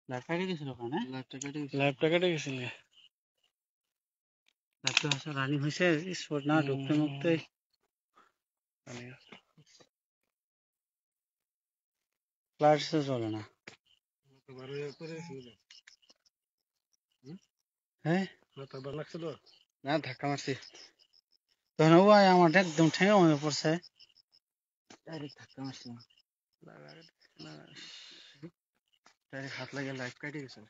লাইভটা কেটে গেছিল ওখানে লাইভটা কেটে গেছিল। লাইভটা হচ্ছে রানিং হয়েছে স্পট না ঢুকতে মুখতে ফ্লাইটসে চলে না। হ্যাঁ না ধাক্কা মারছি তখন ও আমার একদম ঠেঙে মনে পড়ছে ডাইরেক্ট ধাক্কা মারছি ডাইরেক্ট হাত লাগে লাইভ কেটে গেছে।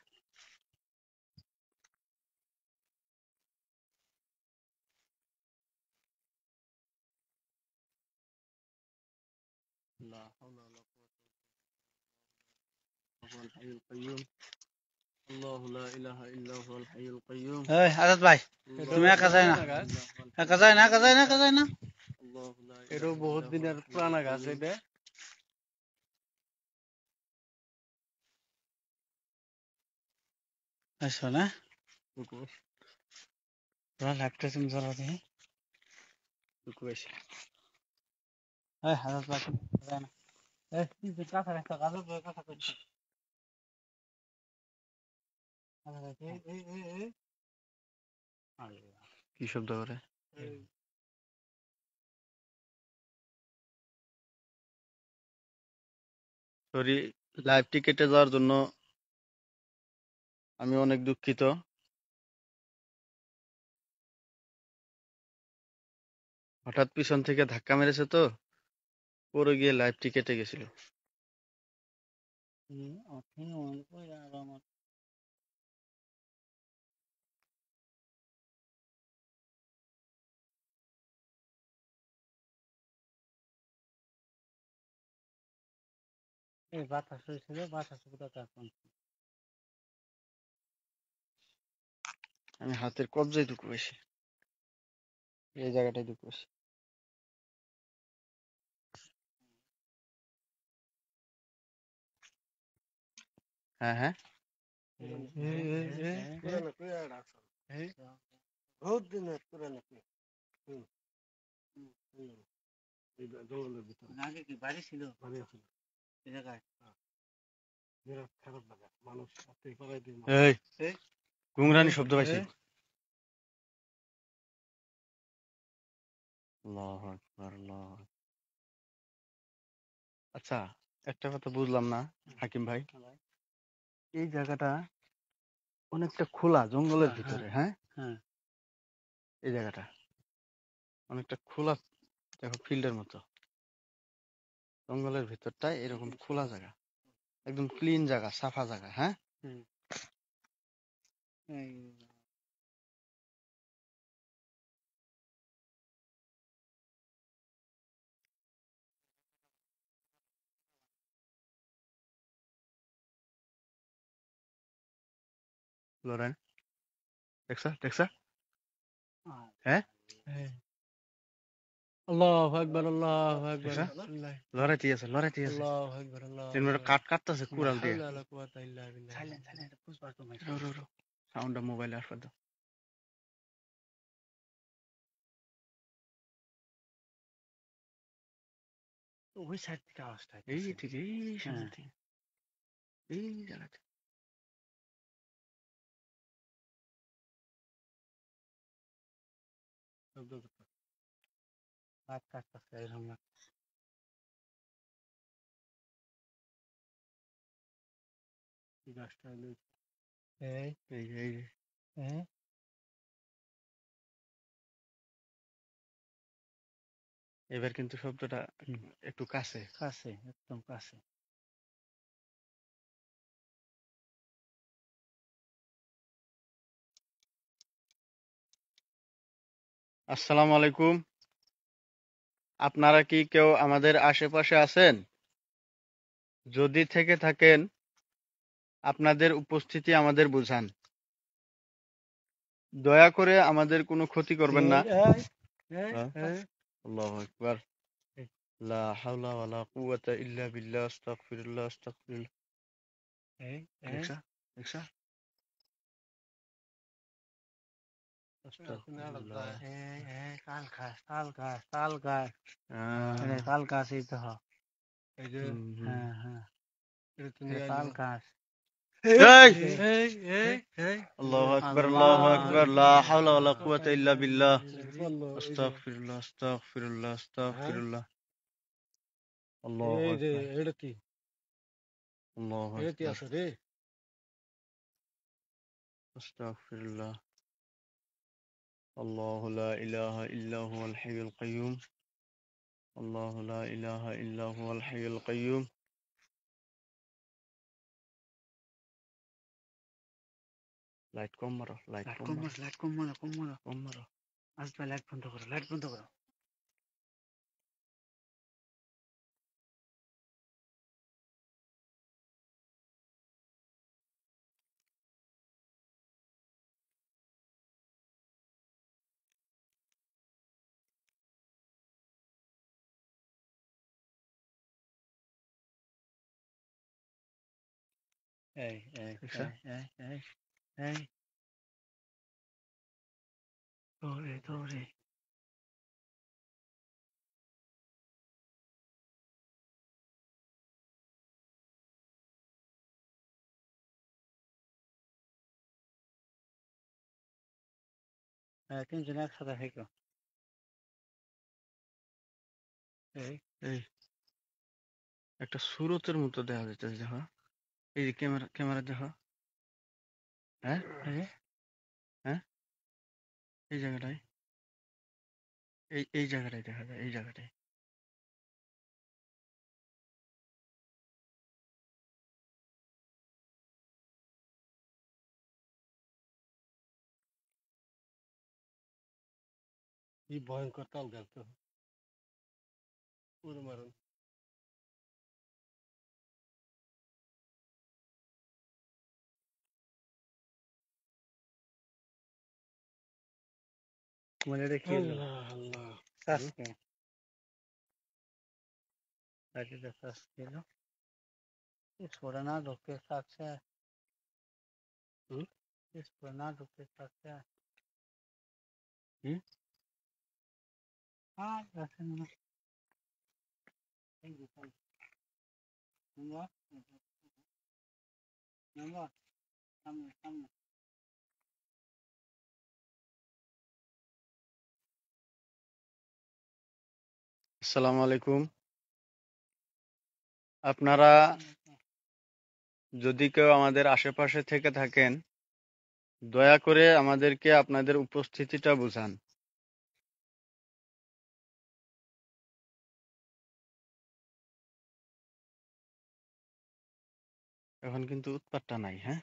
আজাদ ভাই তুমি একা যায় না একা যায় না একা যায় না একা যায় না এটা বহুত দিনের পুরানা গাছ এটা। আসো না লাইভটা তুমি চলা দেখি আজাদ ভাই যায় না কথা রাখতো আজাদ ভাই কথা করছি কি শব্দ করে? সরি, লাইভটি কেটে যাওয়ার জন্য আমি অনেক দুঃখিত। হঠাৎ পিছন থেকে ধাক্কা মেরেছে তো, পরে গিয়ে লাইভটি কেটে গেছিল। এই বাতাস হয়েছিল বাতাস কোথাও আমি হাতের কবজায় দুঃখ বেশি, এই জায়গাটায় দুঃখ বেশি। হ্যাঁ হ্যাঁ বহুত দিনের পুরানো আগে কি বাড়ি ছিল এই জায়গায় খারাপ লাগা মানুষ এই ঘুংরানি শব্দ পাইছি। আল্লাহু আকবার, আল্লাহু আকবার। আচ্ছা, একটা কথা বুঝলাম না হাকিম ভাই, এই জায়গাটা অনেকটা খোলা জঙ্গলের ভিতরে, হ্যাঁ হ্যাঁ এই জায়গাটা অনেকটা খোলা, দেখো ফিল্ডের মতো, জঙ্গলের ভিতরটায় এরকম খোলা জায়গা, একদম ক্লিন জায়গা, সাফা জায়গা। হ্যাঁ লরেন দেখছা দেখছা, হ্যাঁ আল্লাহু আকবার আল্লাহু আকবার লড়াইতে আছে, লড়াইতে আছে, আল্লাহু আকবার আল্লাহু তিন মিনিট কাট কাটতেছে কুড়াল দিয়ে। হাওলা ওয়ালা কুওয়াতা ইল্লা বিল্লাহ সাইলেন্ট সাইলেন্ট পুষ্পা তো মাইক সাউন্ডটা মোবাইলে আসবে তো। ওই সাইড থেকে আওয়াজটা এই ঠিক এই সামনে থেকে এই জায়গাতে কাট কাটতেছে এরকম গাছটা এই এই এই হ্যাঁ এবার কিন্তু শব্দটা একটু কাছে। কাছে একদম কাছে আসসালামু আলাইকুম, আপনারা কি কেউ আমাদের আশেপাশে আছেন? যদি থেকে থাকেন আপনাদের উপস্থিতি আমাদের বুঝান, দয়া করে আমাদের কোনো ক্ষতি করবেন না। আল্লাহু আকবার, লা হাওলা ওয়ালা কুওয়াতা ইল্লা বিল্লাহ, আস্তাগফিরুল্লাহ আস্তাগফিরুল্লাহ। দেখছা দেখছা তাল গাছ তাল গাছ তাল গাছ তাল গাছ এই তো হ্যাঁ হ্যাঁ তাল গাছ আল্লাহু আকবার, আল্লাহু আকবার, লা হাওলা ওয়ালা কুওয়াতা ইল্লা বিল্লাহ। আস্তাগফিরুল্লাহ, আস্তাগফিরুল্লাহ, আস্তাগফিরুল্লাহ। আল্লাহু আকবার, এটা কি আল্লাহু এটা কি আকবার, আছে রে আস্তাগফিরুল্লাহ। আল্লাহু লা ইলাহা ইল্লা হুয়াল হাইয়ুল কাইয়্যুম। আল্লাহু লা ইলাহা ইল্লা হুয়াল হাইয়ুল কাইয়্যুম। লাইট কম মারো, লাইট কম মারো, লাইট কম মারো কম মারো। আসবে লাইট বন্ধ করো এই এই দেখছো? এই এই এই দৌড়ে তিনজন একসাথে হেঁকো এই এই একটা সুরতের মতো দেখা যাইতেছে, দেখো। এই যে ক্যামেরা দেখো। হ্যাঁ, এই হ্যাঁ, এই জায়গাটায়, এই জায়গাটায় দেখা যায়, এই জায়গাটায়। কি ভয়ঙ্কর তাল গাছ তো পুরো মারুন মানে এটা কি আল্লাহ সাসকে এটা সাসকে লো छोड़ा ना ढोके साथ से इसको ना ढोके साथ से हाँ वैसे ना नंबर नंबर सामने আসসালামু আলাইকুম। আপনারা যদি কেউ আমাদের আশেপাশে থেকে থাকেন, দয়া করে আমাদেরকে আপনাদের উপস্থিতিটা বুঝান। এখন কিন্তু উৎপাতটা নাই, হ্যাঁ,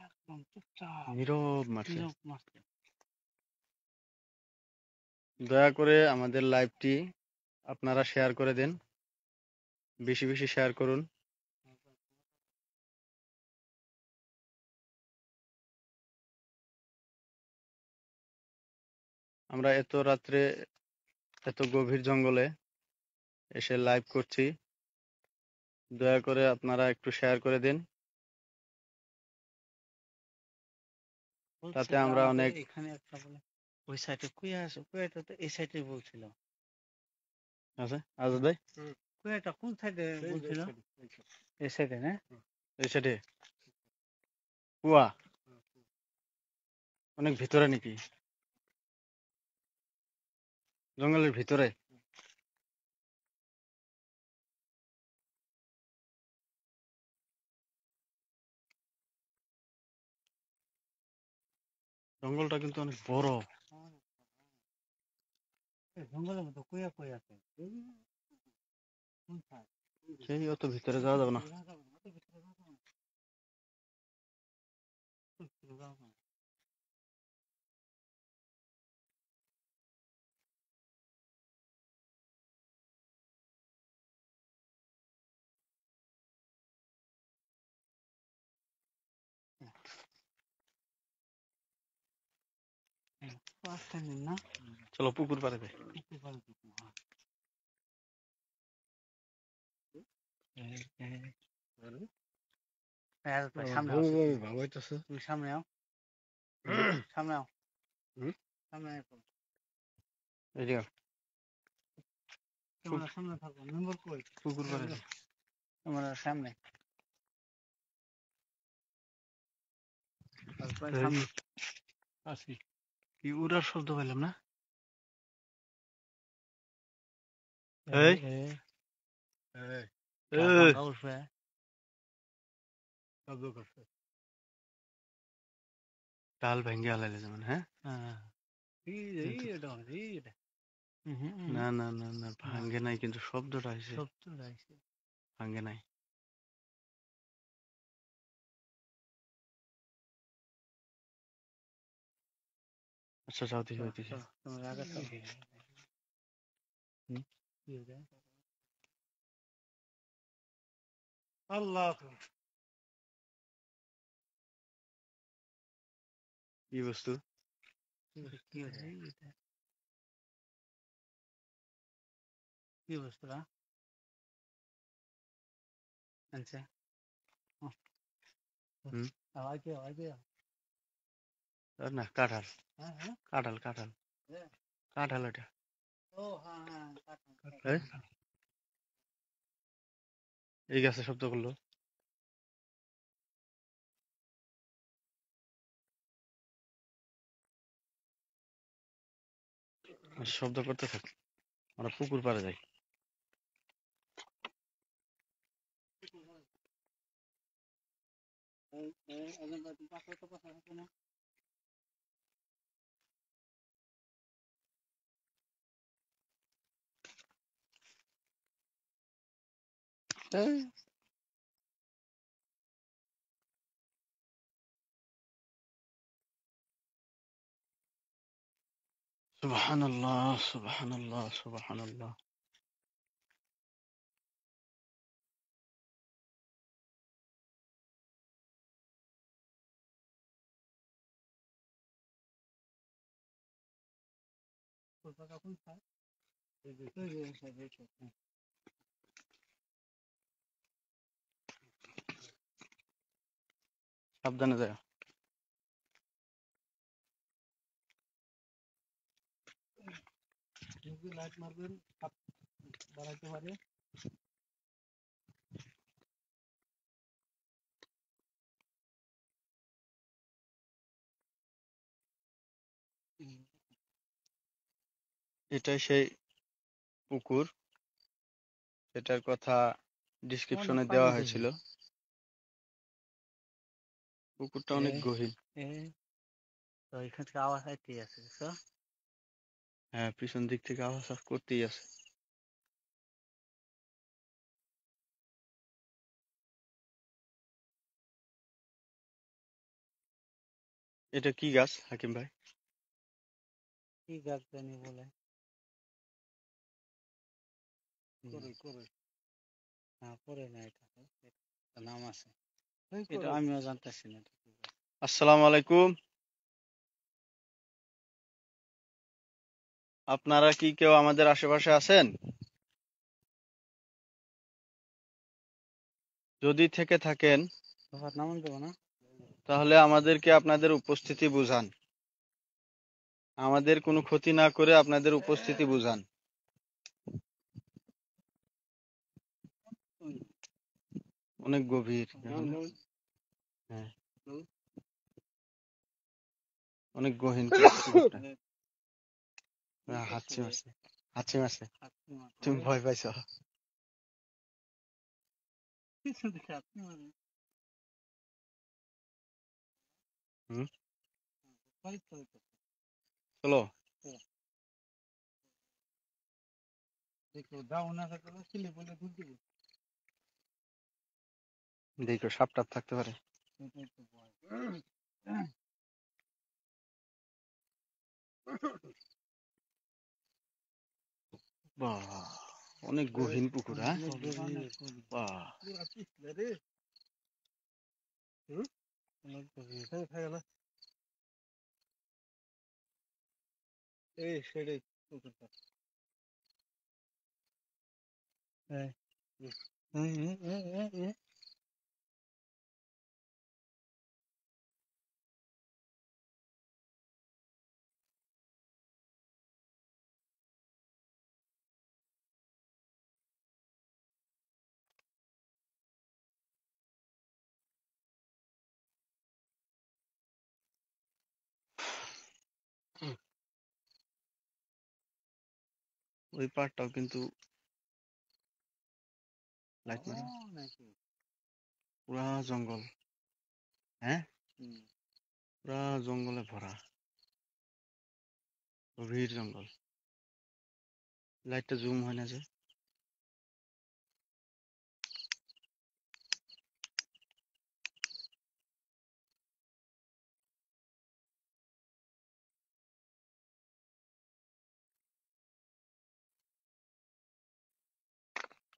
एकदम चुपचाप নীরব মারছে। নীরব মারছে দয়া করে আমাদের লাইভটি আপনারা শেয়ার করে দিন, বেশি বেশি শেয়ার করুন। আমরা এত রাত্রে এত গভীর জঙ্গলে এসে লাইভ করছি, দয়া করে আপনারা একটু শেয়ার করে দিন, তাতে আমরা অনেক। এখানে একটা বলে ওই সাইডে কুয়া আছে কুয়াটা তো এই সাইডে বলছিল আছে আজাদ ভাই, কুয়াটা কোন সাইডে বলছিল এই সাইডে না এই সাইডে কুয়া অনেক ভিতরে নাকি, জঙ্গলের ভিতরে? জঙ্গলটা কিন্তু অনেক বড়। জঙ্গলের মতো কুয়া কুয়া আছে কোন সাইড সেই অত ভিতরে যাওয়া যাবে না। না চলো পুকুর পাড়ে যাই। সামনে তুমি সামনে আও সামনে আও সামনে এদিকে তোমরা সামনে থাকো নম্বর কই পুকুর পাড়ে যাই। তোমরা সামনে কি উড়ার শব্দ পেলাম না? ডাল ভেঙে আলাইলে যেমন, হ্যাঁ? না না না না, ভাঙ্গে নাই, কিন্তু শব্দটা আইছে। ভাঙ্গে নাই। আচ্ছা যাও দেখি হইতেছে। আল্লাহ কি বস্তু? কি বস্তুটা আচ্ছা আর না, কাঁঠাল। কাঁঠাল কাঁঠাল কাঁঠাল এটা। এই গাছে শব্দ করলো। শব্দ করতে থাক, আমরা পুকুর পাড়ে যাই। সুবহানাল্লাহ সুবহানাল্লাহ সুবহানাল্লাহ। সাবধানে যায়। লাইট মারবেন বাড়াইতে পারে। এটাই সেই পুকুর, এটার কথা ডিসক্রিপশনে দেওয়া হয়েছিল। পুকুরটা অনেক গভীর। তো এখান থেকে আওয়াজ আইতেই আছে, বুঝছো? হ্যাঁ, পিছন দিক থেকে আওয়াজ করতেই আছে। এটা কি গাছ হাকিম ভাই? কি গাছ জানি বলে, পরে না, এটা নাম আছে, এটা আমিও জানতেছি না। আসসালামু আলাইকুম। আপনারা কি কেউ আমাদের আশেপাশে আছেন? যদি থেকে থাকেন নামান দেবো না, তাহলে আমাদেরকে আপনাদের উপস্থিতি বুঝান। আমাদের কোনো ক্ষতি না করে আপনাদের উপস্থিতি বুঝান। অনেক গভীর। হ্যাঁ, অনেক গহীন। হাঁচি মারছে, হাঁচি মারছে। তুমি ভয় পাইছো? চলো দেখো, সাপ টাপ থাকতে পারে। বাহ, অনেক গহীন পুকুর। হ্যাঁ, বাহ, এই সেটাই পুকুরটা। ওই পাড়টাও কিন্তু লাইট মারা, পুরা জঙ্গল। হ্যাঁ, পুরা জঙ্গলে ভরা, গভীর জঙ্গল। লাইটটা জুম হয় না যে।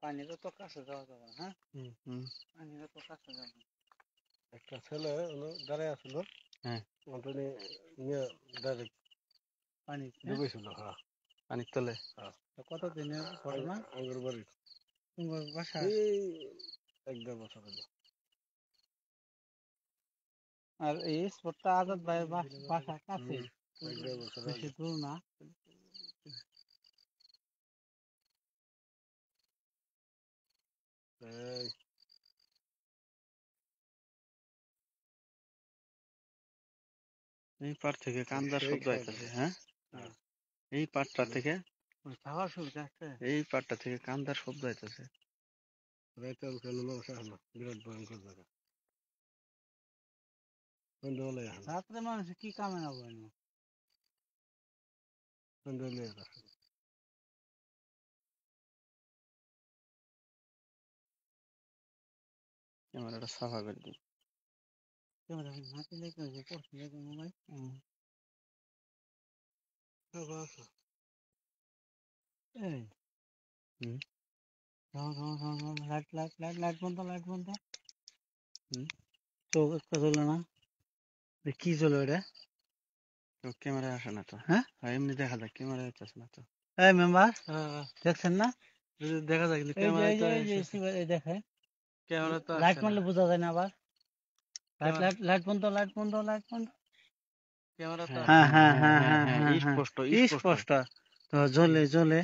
পানিরও তো কাছে যাওয়া যাবে না, হ্যাঁ? পানিরও তো কাছে যাবে। একটা ছেলে দাঁড়ায় আসছিল, হ্যাঁ, নিয়ে ডাইরেক্ট পানি ডুবেছিল। হ্যাঁ, পানির তলে। কত দিনের ঘটনা? আঙ্গুর বাড়ি, তোমার বাসা এক দেড় বছর হলো। আর এই স্পটটা আজাদ ভাইয়ের বাসা কাছে, এক দেড় বছর বেশি দূর না। এই পাড় থেকে কান্দার শব্দ আইতেছে। হ্যাঁ, এই পাড়টা থেকে, যাওয়ার সুবিধা আছে। এই পাড়টা থেকে কান্দার শব্দ আইতেছে। বিরাট ভয়ঙ্কর জায়গা। রাত্রে মানুষ কি কামে না বলেন? ক্যামেরাটা সাফা করে দিই। ক্যামেরা হাতে লেগে পড়ছে মোবাইল। এই লাইট লাইট লাইট লাইট বন্ধ, লাইট বন্ধ। চোখ একটা জ্বলে না, কি জ্বলে ওটা? ক্যামেরায় আসে না তো। হ্যাঁ, এমনি দেখা যায়, ক্যামেরায় আসতেছে না তো। এই মেম্বার দেখছেন না? দেখা যায় কিন্তু দেখে ক্যামেরা তো লাইট মারলে বোঝা যায় না। আবার লাইট লাইট লাইট বন্ধ, লাইট বন্ধ, লাইট বন্ধ। ক্যামেরা তো হ্যাঁ হ্যাঁ হ্যাঁ হ্যাঁ হ্যাঁ, স্পষ্ট স্পষ্ট তো জ্বলে জ্বলে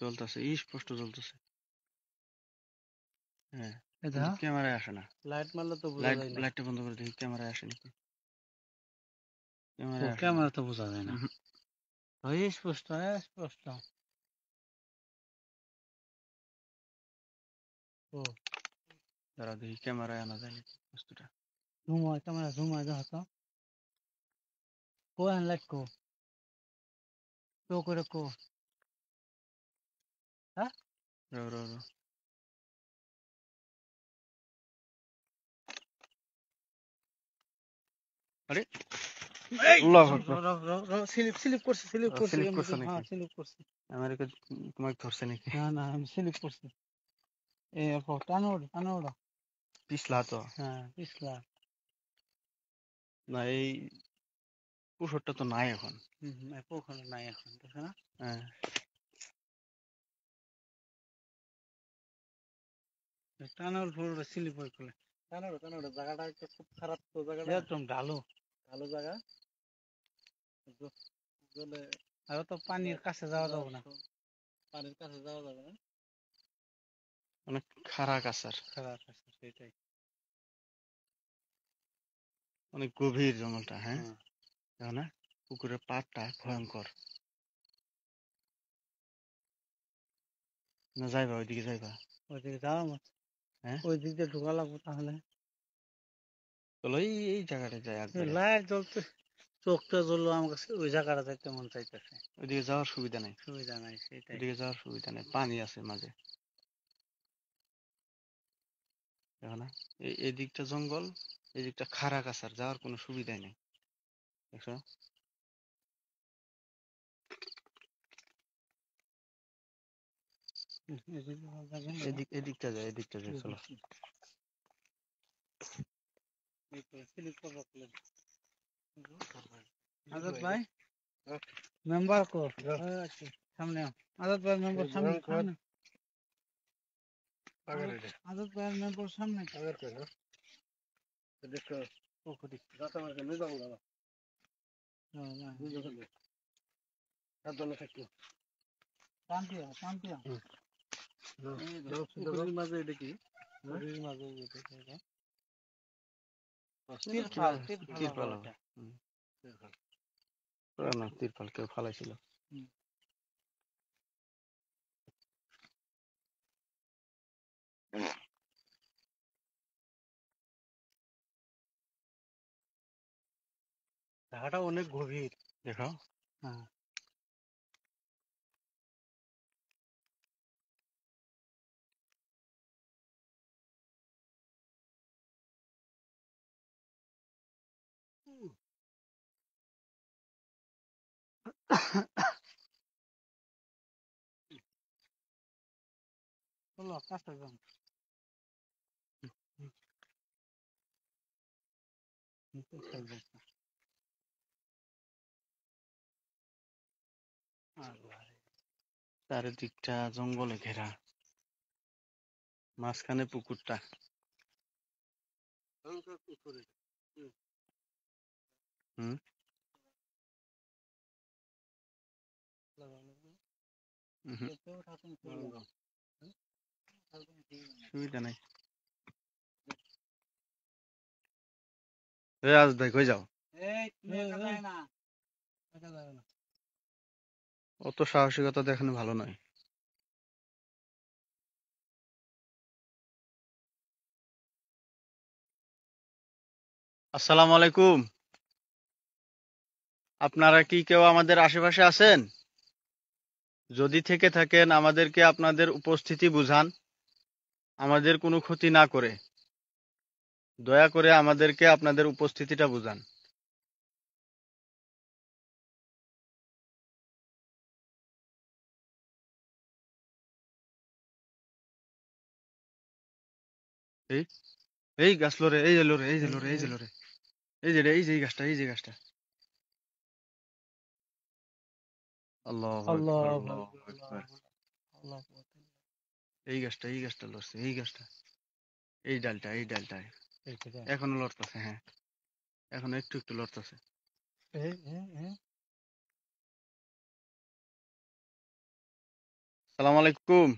জ্বলতেছে, স্পষ্ট জ্বলতেছে। হ্যাঁ, ক্যামেরায় আসে না। লাইট মারলে তো বোঝা যায় না। লাইটটা বন্ধ করে দেখি ক্যামেরায় আসে নাকি। ক্যামেরা তো বোঝা যায় না। স্পষ্ট স্পষ্ট। ও দাঁড়া দেখি ক্যামেরায় আনা যায় নাকি বস্তুটা। জুম হয়, ক্যামেরা জুম হয়, দেখো তো। কো লাইট কো তো করে কো। হ্যাঁ, আরে স্লিপ স্লিপ করছে, স্লিপ করছে, স্লিপ করছে হ্যাঁ নাকি? স্লিপ করছে। আমেরিকা তোমাকে ধরছে নাকি? না না, আমি স্লিপ করছি। এরপর টানো ওটা, টানো ওটা। পিছলা তো। হ্যাঁ, পিছলা। না, এই কুসরটা তো নাই এখন। ওখানে নাই এখন, দেখো না? হ্যাঁ, টানোর পুরোটা স্লিপ হয়ে গেলে। টানোর টানোর জায়গাটা একটু খুব খারাপ তো, জায়গাটা একদম ঢালু ঢালু জায়গা। আর তো পানির কাছে যাওয়া যাবে না, পানির কাছে যাওয়া যাবে না। অনেক খারাপ আসার, খারাপ আছে সেটাই। অনেক গভীর জঙ্গলটা। হ্যাঁ, দেখো না পুকুরের পাড়টা ভয়ঙ্কর। না যাইবা ওইদিকে, যাইবা ওইদিকে যাওয়া মতো। হ্যাঁ, ওই দিক দিয়ে ঢোকা লাগবো তাহলে। চলো এই জায়গাটা যাই একবারে। লাইট জ্বলতে চোখটা জ্বললো আমার কাছে, ওই জায়গাটা যাইতে মন চাইতেছে। ওইদিকে যাওয়ার সুবিধা নাই, সুবিধা নাই সেটাই। ওইদিকে যাওয়ার সুবিধা নেই, পানি আছে মাঝে। দেখো না এই দিকটা জঙ্গল, এই দিকটা খাড়া কাছার, যাওয়ার কোনো সুবিধাই নেই। দেখছো? এদিকটা যায়, এদিকটা যায়, চলো। আজাদ ভাই মেম্বার কো সামনে, আজাদ ভাই মেম্বার সামনে, আজাদ ভাই মেম্বার সামনে। দেখো পুকুরি রাতা মারকে নিয়ে যাবো বাবা। সাবধানে থাকো। শান্তিয়া শান্তিয়া। পুকুরির মাঝে এটা কি? পুকুরির মাঝে এটা তিরপাল, তিরপাল পুরানো তিরপাল কেউ ফালাইছিল। জায়গাটা অনেক গভীর। দেখো হ্যাঁ। চলো কাছে যান। চারিদিকটা জঙ্গলে ঘেরা, মাঝখানে পুকুরটা। হুম, সুবিধা নাই। আজ দেখ হয়ে যাও, অত সাহসিকতা দেখানো ভালো নয়। আসসালামু আলাইকুম। আপনারা কি কেউ আমাদের আশেপাশে আছেন? যদি থেকে থাকেন আমাদেরকে আপনাদের উপস্থিতি বুঝান, আমাদের কোনো ক্ষতি না করে। দয়া করে আমাদেরকে আপনাদের উপস্থিতিটা বুঝান। এই এই গাছ লরে, এই যে লরে, এই যে লরে, এই যে লরে, এই যে এই যে এই গাছটা, এই যে গাছটা। আল্লাহু আকবার, আল্লাহু আকবার। এই গাছটা, এই গাছটা লড়ছে, এই গাছটা, এই ডালটা, এই ডালটা এখনো লড়তেছে। হ্যাঁ, এখন একটু একটু লড়তেছে। সালাম আলাইকুম।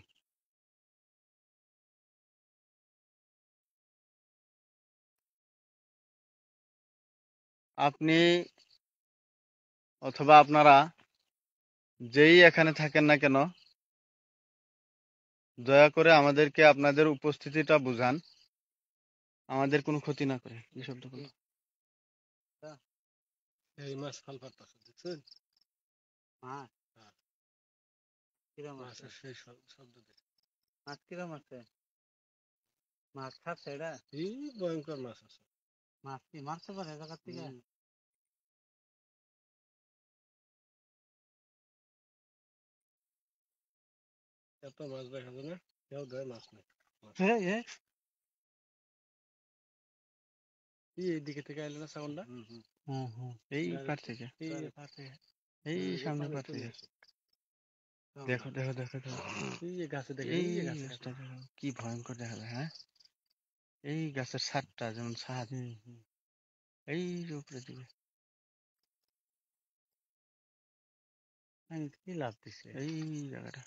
আপনি অথবা আপনারা যেই এখানে থাকেন না কেন, দয়া করে আমাদেরকে আপনাদের উপস্থিতিটা বুঝান, আমাদের কোনো ক্ষতি না করে। এই শব্দ বলো। এই মাছ ফাল পাতাছে, দেখছেন? মাছ কিরম আছে? সেই শব্দ দেখে মাছ কিরম আছে? মাছ খাচ্ছে এটা? এই ভয়ঙ্কর মাছ আছে। মাছ কি মারতে পারে জায়গার থেকে? এত মাছ দেখা যায় না, কেউ ধরে মাছ নেই। এই দিকে থেকে আইলো না সাউন্ডটা? এই পার থেকে, এই সামনে পার থেকে। দেখো দেখো দেখো দেখো, এই যে গাছে দেখে, এই এই যে গাছে গাছটা দেখো, কি ভয়ঙ্কর দেখা যায়। হ্যাঁ, এই গাছের ছাদটা যেমন ছাদ, এই যে উপরে দিকে কি লাভ দিছে এই জায়গাটা।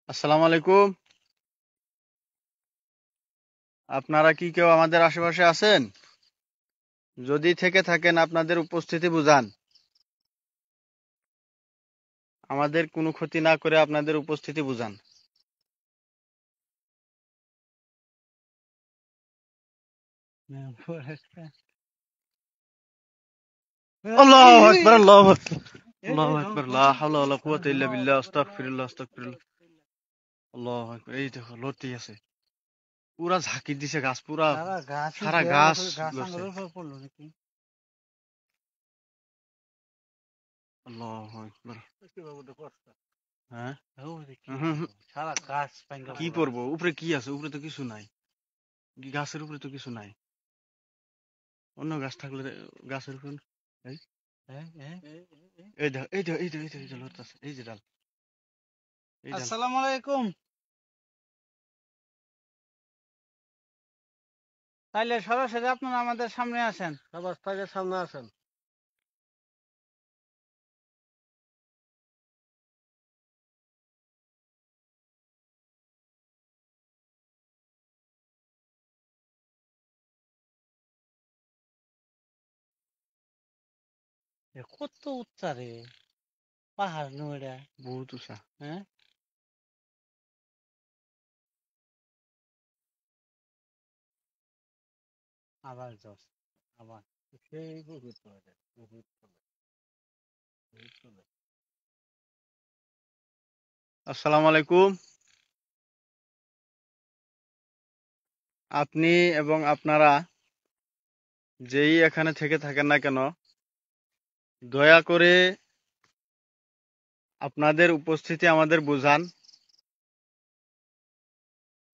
আসসালামু আলাইকুম। আপনারা কি কেউ আমাদের আশেপাশে আছেন? যদি থেকে থাকেন আপনাদের উপস্থিতি বুঝান, আমাদের কোনো ক্ষতি না করে আপনাদের উপস্থিতি বুঝান। আল্লাহু আকবার, আল্লাহু আকবার, আল্লাহু আকবার, লা হাওলা ওয়ালা কুওয়াতা ইল্লা বিল্লাহ, আস্তাগফিরুল্লাহ, আস্তাগফিরুল্লাহ। আল্লাহু আকবার। এই দেখো লড়তেই আছে, পুরা ঝাঁকি দিছে গাছ, পুরা সারা গাছ লড়ছে। আল্লাহু আকবার। হ্যাঁ, সারা গাছ কি করবো? উপরে কি আছে? উপরে তো কিছু নাই, গাছের উপরে তো কিছু নাই। অন্য গাছ থাকলে গাছের উপরে। এই এই দেখো, এই দেখো, এই দেখো, এই দেখো, এই যে লড়তেছে, এই যে ডাল, এই ডাল। আসসালামু আলাইকুম। তাইলে সরাসরি আপনারা আমাদের সামনে আসেন। সবার তাইলে সামনে আসেন। কত উচ্চা রে, পাহাড় নইরা বহুত উষা। হ্যাঁ। আবার জস আবার সেই বহুত চলে বহুত চলে বহুত চলে। আসসালামু আলাইকুম। আপনি এবং আপনারা যেই এখানে থেকে থাকেন না কেন, দয়া করে আপনাদের উপস্থিতি আমাদের বুঝান।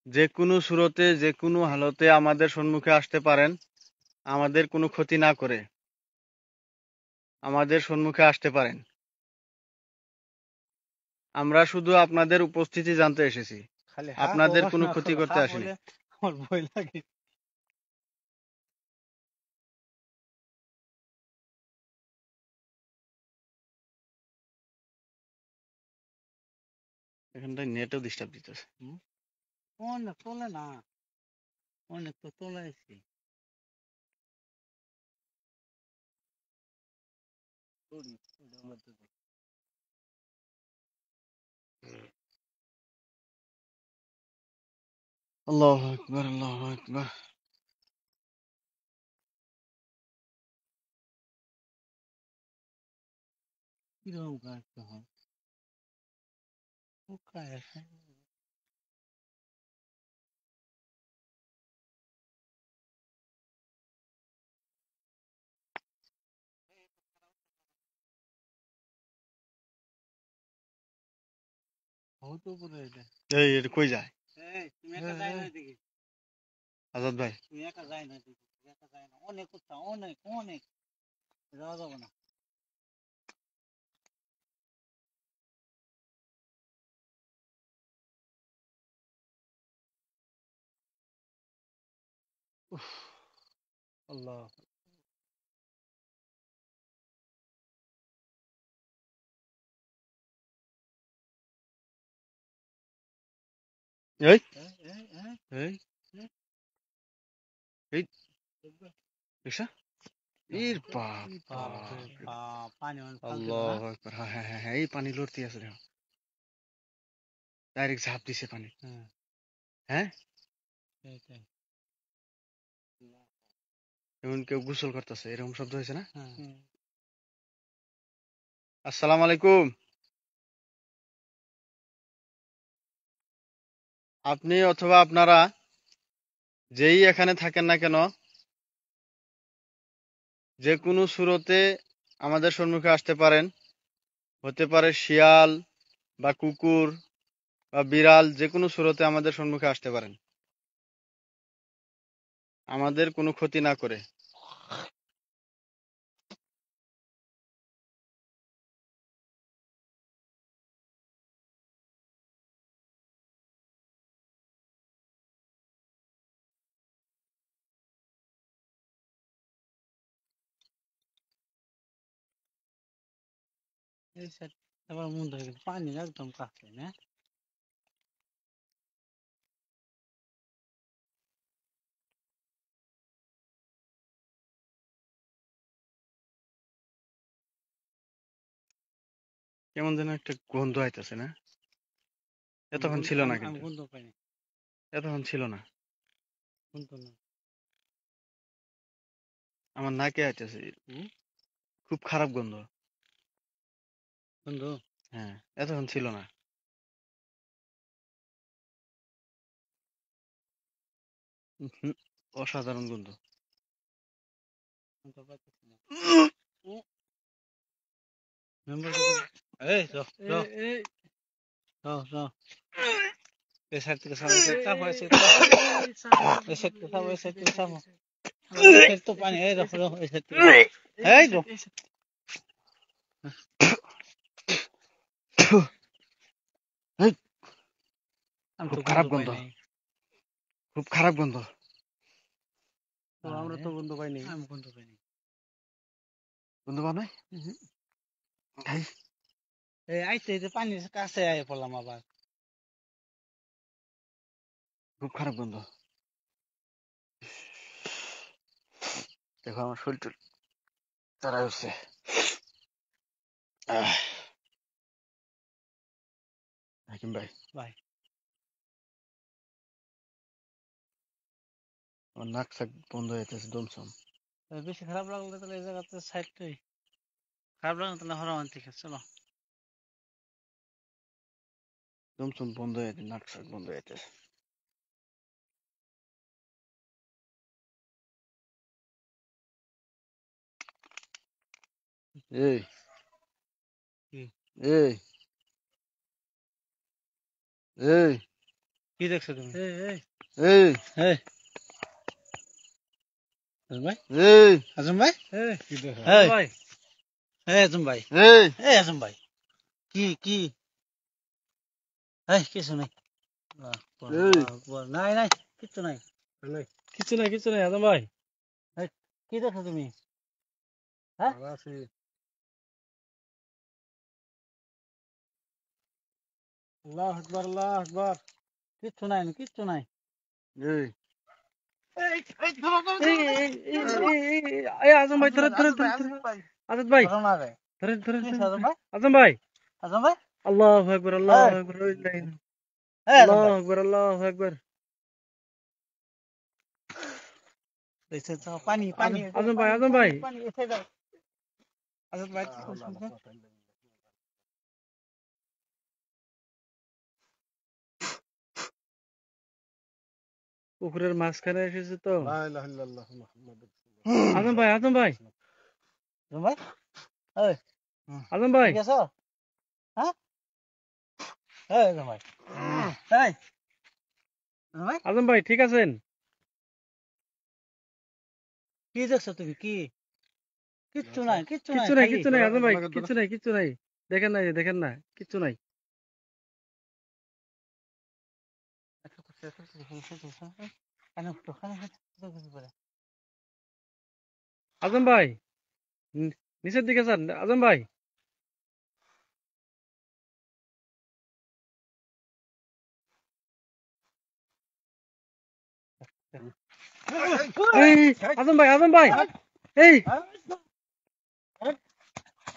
যে কোনো সুরতে যে কোনো হালতে আমাদের সম্মুখে আসতে পারেন, আমাদের কোনো ক্ষতি না করে আমাদের সম্মুখে আসতে পারেন। আমরা শুধু আপনাদের উপস্থিতি জানতে এসেছি, খালি আপনাদের কোনো ক্ষতি করতে আসেনি। আমার ভয় লাগে। এখানটায় নেটও ডিস্টার্ব দিতেছে। অনেক চলে না, অনেক তো চলে আসছি। আল্লাহু আকবার, আল্লাহু আকবার। কিরকম কাজটা হয় ও কাজ আছে। হয়তো বলে এটা এটা কই যায়? তুমি একা যাই না দেখি, আজাদ ভাই, তুমি একা যাই না দেখি, একা যাই না, অনেক উৎসাহ, অনেক অনেক যাওয়া যাবে না। আল্লাহ এই এই এই এই রিকশা, এর বাপ বাপরে বাপ, বাপ, পানি মানে ফালতে না। আল্লাহু আকবার। হ্যাঁ হ্যাঁ হ্যাঁ, এই পানি লড়তে আছে, দেখো ডাইরেক্ট ঝাঁপ দিছে পানি। হ্যাঁ হ্যাঁ, সেটাই। এমন কেউ গোসল করতেছে, এরকম শব্দ হয়েছে না? হ্যাঁ আসসালামু আলাইকুম। আপনি অথবা আপনারা যেই এখানে থাকেন না কেন, যে কোনো সুরতে আমাদের সম্মুখে আসতে পারেন। হতে পারে শিয়াল বা কুকুর বা বিড়াল, যে কোনো সুরতে আমাদের সম্মুখে আসতে পারেন, আমাদের কোনো ক্ষতি না করে। এই স্যার, এবার মন ধরে গেছে, পানি একদম কাছে না। কেমন যেন একটা গন্ধ আইতেছে না? এতক্ষণ ছিল না, আমি কিন্তু গন্ধ পাইনি, এতক্ষণ ছিল না। গন্ধ না। আমার নাকে আইতেছে, খুব খারাপ গন্ধ। গন্ধ হ্যাঁ, এতক্ষণ ছিল না। হুম, অসাধারণ গন্ধ। গন্ধ পাইতেছি না। মেম্বার এই যাও যাও যাও যাও, এই সাইড থেকে সামনে চাপো, এই সাইড এই সাইড থেকে চাপো, এই সাইড থেকে চাপো, এই সাইড তো পানি, এই দেখো এই সাইড থেকে, এই যাও। এই, আমি খুব তো খারাপ গন্ধ পাই গন্ধ, নাই, খুব খারাপ গন্ধ। তো আমরা তো গন্ধ পাইনি, আমি গন্ধ পাইনি। গন্ধ পাও নাই? এই, এই আইতে আইতে পানির কাছে আই পড়লাম আবার। খুব খারাপ গন্ধ। দেখো আমার শরীর টরীর তারা হচ্ছে। হাকিম ভাই, ভাই আমার নাক চাক বন্ধ হয়ে যাচ্ছে দমসম। বেশি খারাপ লাগলে তাহলে এই জায়গাতে সাইডটাই খারাপ লাগলে তাহলে হরমান ঠিক আছে চলো। দমসম বন্ধ হয়ে যাচ্ছে, নাক চাক বন্ধ হয়ে যাচ্ছে। এই কি এই এই কি দেখছো তুমি? এই এই এই এই আজম ভাই, এই আজম ভাই, এই কি দেখো এই ভাই, এই আজম ভাই, এই এই আজম ভাই, কি কি এই কিছু নাই। আল্লাহ আকবার, এই আল্লাহ আকবার। নাই নাই কিচ্ছু নাই। কিছু নাই, কিছু নাই আদম ভাই। এই, কি দেখছো তুমি? হ্যাঁ ভালো আছি। আল্লাহু আকবার, আল্লাহু আকবার। কিচ্ছু নাই, কিচ্ছু নাই। এই এই আজম ভাই ধরেন ধরেন ধরেন আজাদ ভাই ধরেন ধরেন আজম ভাই, আজম ভাই, আল্লাহু আকবার, আল্লাহু আকবার, আল্লাহু আকবার, আল্লাহু আকবার। পানি পানি আজম ভাই, আজম ভাই, পানি এসে দাও আজম ভাই। পুকুরের মাঝখানে এসেছে তো। লা ইলাহা ইল্লাল্লাহ মুহাম্মাদুর আজম ভাই, আজম ভাই, আজম ভাই, এই আজম ভাই, ঠিক আছো? হ্যাঁ এই আজম ভাই, এই আজম ভাই, আজম ভাই ঠিক আছেন? কি দেখছো তুমি? কি কিচ্ছু নাই, কিচ্ছু নাই, কিচ্ছু নাই আজম ভাই, কিচ্ছু নাই, কিচ্ছু নাই। দেখেন না, দেখেন না, কিচ্ছু নাই। আজম ভাই, নিচের দিকে যান আজম ভাই। এই আজম ভাই, আজম ভাই, এই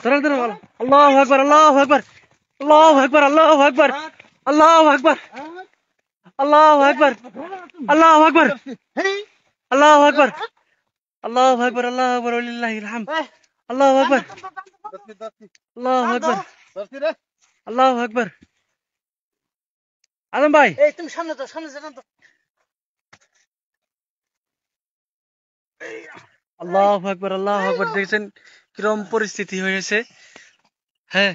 ধরো ধরো, আল্লাহু আকবার, আল্লাহু আকবার, আল্লাহু আকবার, আল্লাহু আকবার, আল্লাহু আকবার, আল্লাহু আকবার, আল্লাহু আকবার, আল্লাহু আকবার, আল্লাহু আকবার, আল্লাহু আকবার, ওয়ালিল্লাহিল হামদ। আল্লাহু আকবার, আল্লাহু আকবার, আল্লাহু আকবার। আজম ভাই, এই তুমি সামনে তো, সামনে যান তো। আল্লাহু আকবার, আল্লাহু আকবার। দেখছেন কিরকম পরিস্থিতি হয়েছে? হ্যাঁ,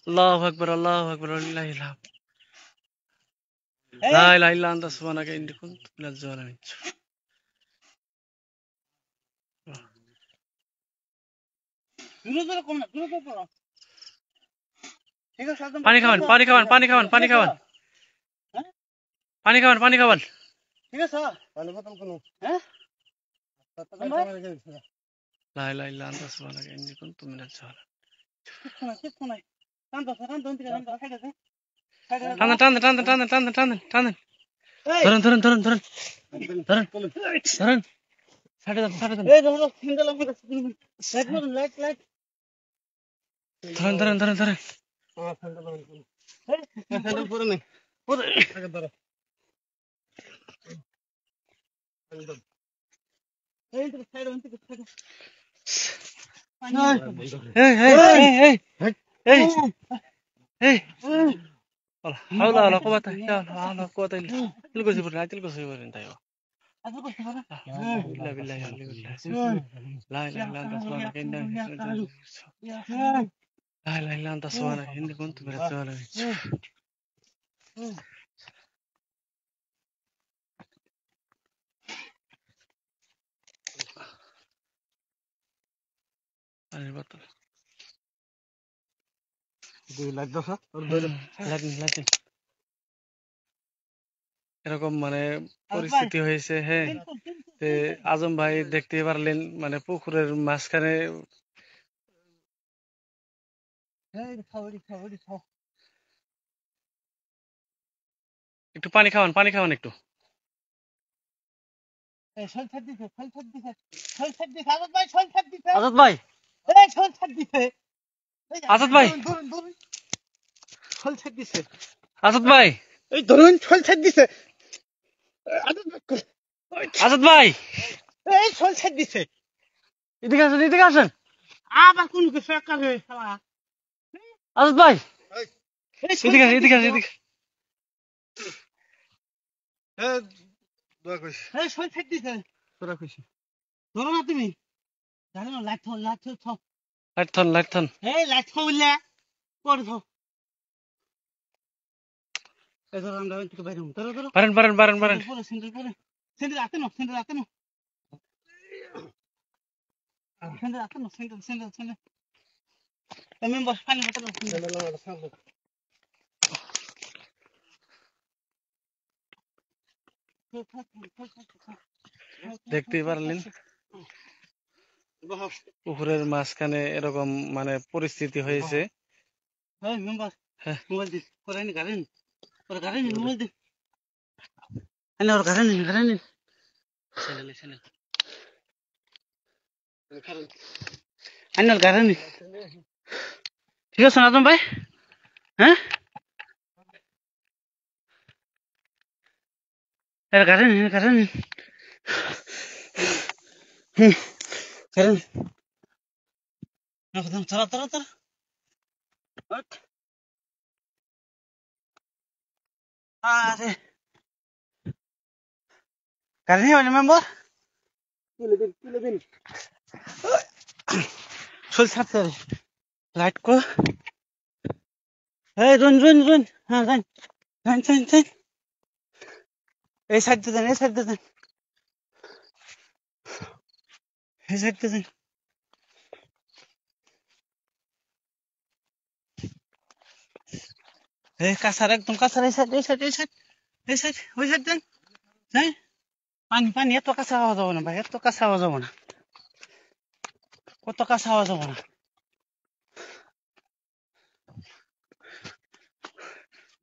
আল্লাহু আকবার, আল্লাহু আকবার, ওয়ালিল্লাহিল হামদ। লা ইলাহা ইল্লা আনতা সুবহানাকা ইন্নী কুনতু মিনাজ জালিমিন। পানি খাওয়ান, পানি খাওয়ান, পানি খাওয়ান, পানি খাওয়ান, পানি খাওয়ান, পানি খাওয়ান। ঠিক আছে পানি বোতল কোন? হ্যাঁ লা ইলাহা ইল্লা আনতা সুবহানাকা ইন্নী কুনতু মিনাজ জালিমিন। কিচ্ছু নাই, টান দাও, টান দাও, টান টান টান টান টান টান টান। ধরেন ধরেন ধরেন ধরেন ধরেন ধরেন, ছাড়ে দেন, ছাড়ে দেন। ধরেন ধরেন ধরেন ধরেন। এই এই এই এই এই حول ولا قوة إلا بالله، ولا قوة إلا تلقوا سيبرنا، تلقوا سيبرنا تايوا. إلا بالله العلي العظيم. لا إله إلا أنت سبحانك إني كنت من الظالمين. لا إله إلا أنت سبحانك إني كنت من الظالمين. أنا بطل. লাগেন এরকম মানে পরিস্থিতি হয়েছে। হ্যাঁ, আজম ভাই দেখতে পারলেন মানে পুকুরের মাঝখানে। একটু পানি খাওয়ান, পানি খাওয়ান একটু। আজাদ ভাই, আসাদ ভাই, ছল ছেদ দিছে। আসাদ ভাই, এই ধরুন ছল ছেদ দিছে। আসাদ ভাই, এই ছল ছেদ দিছে। এদিকে আসেন, এদিকে আসেন। আবার কোন কিছু একটা হয়ে শালা। আসাদ ভাই, এই ছল এদিকে ছেদ আসেন, এদিকে দিছে। আসেন, এদিকে। এই ছল ছেদ দিছে। তোরা কইছি। ধরো না তুমি। জানো না লাইট থাও, লাইট থাও। লাইট থন, লাইট থন। এই লাইট থাও বললে পড়ে থাও। এই ধরো আমরা থেকে বাইরে ধরো ধরো। পারেন, পারেন, পারেন, পারেন। সেন্টার পরে সেন্টার রাতে না, সেন্টার রাতে না, সেন্টার রাতে না, সেন্টার সেন্টার সেন্টার। তুমি বস পানি বোতল দেখতেই পারলেন পুকুরের মাঝখানে এরকম মানে পরিস্থিতি হয়েছে। এই মেম্বার হ্যাঁ। মোবাইল দিন করে নি গাড়ি ওর গাড়ি নি মোবাইল দিন আনে ওর গাড়ি নি স্যান্ডেল স্যান্ডেল আনে ওর গাড়ি নি ঠিক আছে না তুমি ভাই হ্যাঁ এর গাড়ি নি গাড়ি নি গাড়ি না একদম চলা চলা চলা আরে গাড়ি নি মেম্বার তুলে দিন চল ছাড়তে লাইট কো এই রুন রুন রুন হ্যাঁ যান যান যান যান এই সাইড দেন এই সাইড দেন এই সাইড দেন এই কাছার একদম কাছার এই সাইড এই সাইড এই সাইড এই সাইড ওই সাইড দেন হ্যাঁ পানি পানি এত কাছে হওয়া যাবো না ভাই এত কাছে হওয়া যাবো না কত কাছে হওয়া যাবো না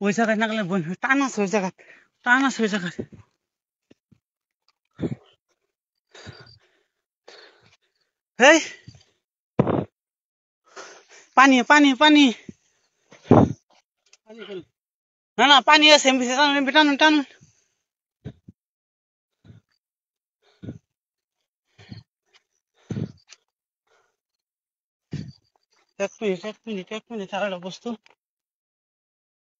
ওই জায়গায় না গেলে টান আছে ওই জায়গায় টান আছে ওই জায়গায় এই পানি পানি পানি না না পানি আছে টানুন টানুন টানুন এক মিনিট আর একটা বস্তু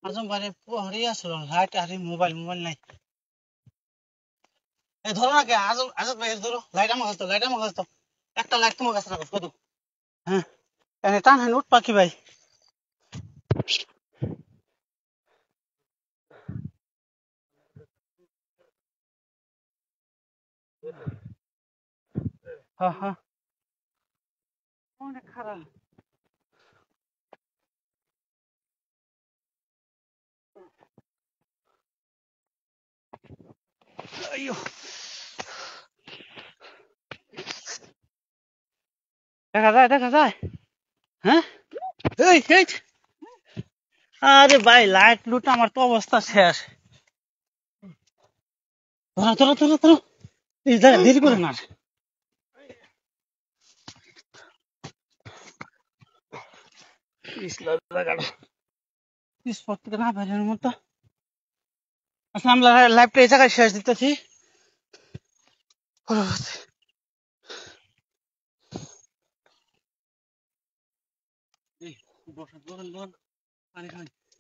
আজম বারে হারিয়ে আসলো লাইট আর মোবাইল মোবাইল নাই এই ধরো না কে আজম আজম ভাই ধরো লাইট আমার কাছে লাইট আমার কাছে একটা লাইট তোমার কাছে রাখো কত হ্যাঁ এনে টান হ্যাঁ উঠ পাখি ভাই হ্যাঁ হ্যাঁ অনেক খারাপ আইয়ো দেখা যায় হ্যাঁ এই এই আরে ভাই লাইট লুট আমার তো অবস্থা শেষ ধরো ধরো ধরো ধরো এই জায়গা দেরি করে না স্পট থেকে না বেরোনোর মতো আসলে আমরা লাইভটা এই জায়গায় শেষ দিতেছি বসেন বসেন পানি খান